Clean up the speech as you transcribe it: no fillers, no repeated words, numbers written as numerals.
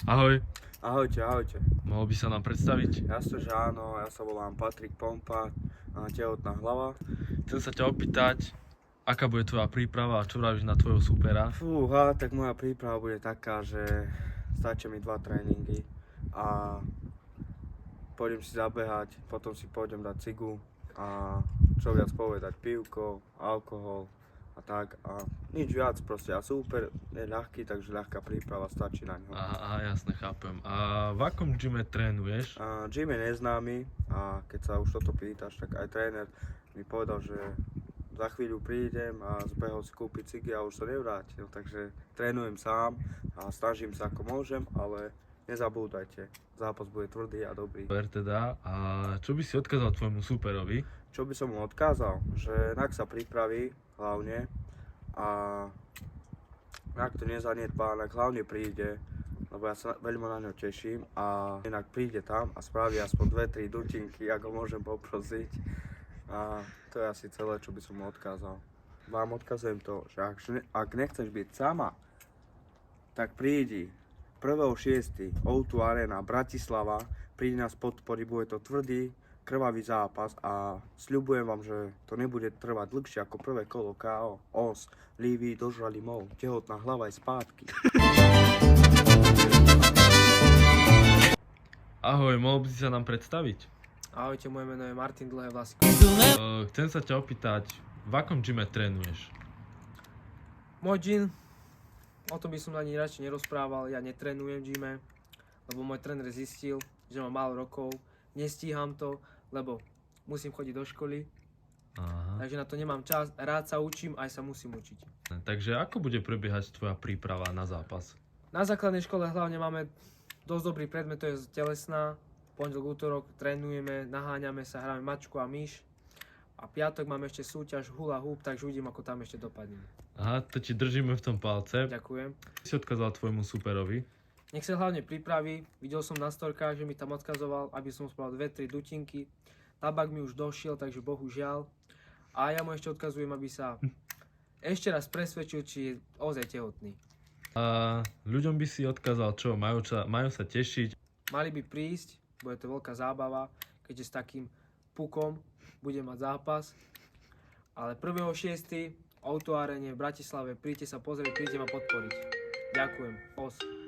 Ahoj, Ahojte, ahojte. mohol by sa nám predstaviť? Jasne, že áno, ja sa volám Patrik Pompa, tehotná hlava. Chcem sa ťa opýtať, aká bude tvoja príprava a čo vravíš na tvojho supera? Fúha, tak moja príprava bude taká, že stačí mi 2 tréningy a pôjdem si zabehať, potom si pôjdem dať cigu a čo viac povedať, pivko, alkohol a tak a nič viac proste. A super je ľahký, takže ľahká príprava, stačí na ňo. Aha, jasne, chápem. A v akom gyme trénuješ? Gym je neznámy a keď sa už toto pýtaš, tak aj tréner mi povedal, že za chvíľu prídem a zbehol si kúpiť cigy a už sa nevrátil, takže trénujem sám a snažím sa ako môžem, ale nezabúdajte, zápas bude tvrdý a dobrý. Ver teda, a čo by si odkázal tvojmu superovi? Čo by som mu odkázal? Že nak sa pripraví hlavne a nak to nezanedbá, nak hlavne príde, lebo ja sa veľmi na ňo teším a inak príde tam a spraví aspoň 2-3 dutinky, ako môžem poprosiť. A to je asi celé, čo by som mu odkázal. Vám odkazujem to, že ak nechceš byť sama, tak prídi 1.6. O2 Arena Bratislava, prídi nás podporiť, bude to tvrdý, krvavý zápas a sľubujem vám, že to nebude trvať dlhšie ako prvé kolo KO. Os, Lívy, dožrali mou, tehotná hlava je spátky. Ahoj, mohol by si sa nám predstaviť? Ahojte, moje meno je Martin Dlhé vlasy. Chcem sa ťa opýtať, v akom gyme trénuješ? Môj gym, o tom by som ani radšej nerozprával, ja netrénujem v gyme, lebo môj tréner zistil, že mám málo rokov, nestíham to, lebo musím chodiť do školy, Aha. takže na to nemám čas, rád sa učím, aj sa musím učiť. Takže ako bude prebiehať tvoja príprava na zápas? Na základnej škole hlavne máme dosť dobrý predmet, to je telesná, pondelok, útorok trénujeme, naháňame sa, hráme mačku a myš. A piatok máme ešte súťaž hula hoop, takže uvidím, ako tam ešte dopadne. Aha, to ti držíme v tom palce. Ďakujem. Si odkázal tvojmu superovi? Nech sa hlavne pripraví, videl som na storkách, že mi tam odkazoval, aby som spravil 2-3 dutinky. Tabak mi už došiel, takže bohužiaľ. A ja mu ešte odkazujem, aby sa ešte raz presvedčil, či je ozaj tehotný. A ľuďom by si odkázal čo? Majú sa tešiť? Mali by prísť, bude to veľká zábava, keďže s takým pukom bude mať zápas. Ale 1.6. O2 Arene v Bratislave, príďte sa pozrieť, príďte ma podporiť. Ďakujem. Os.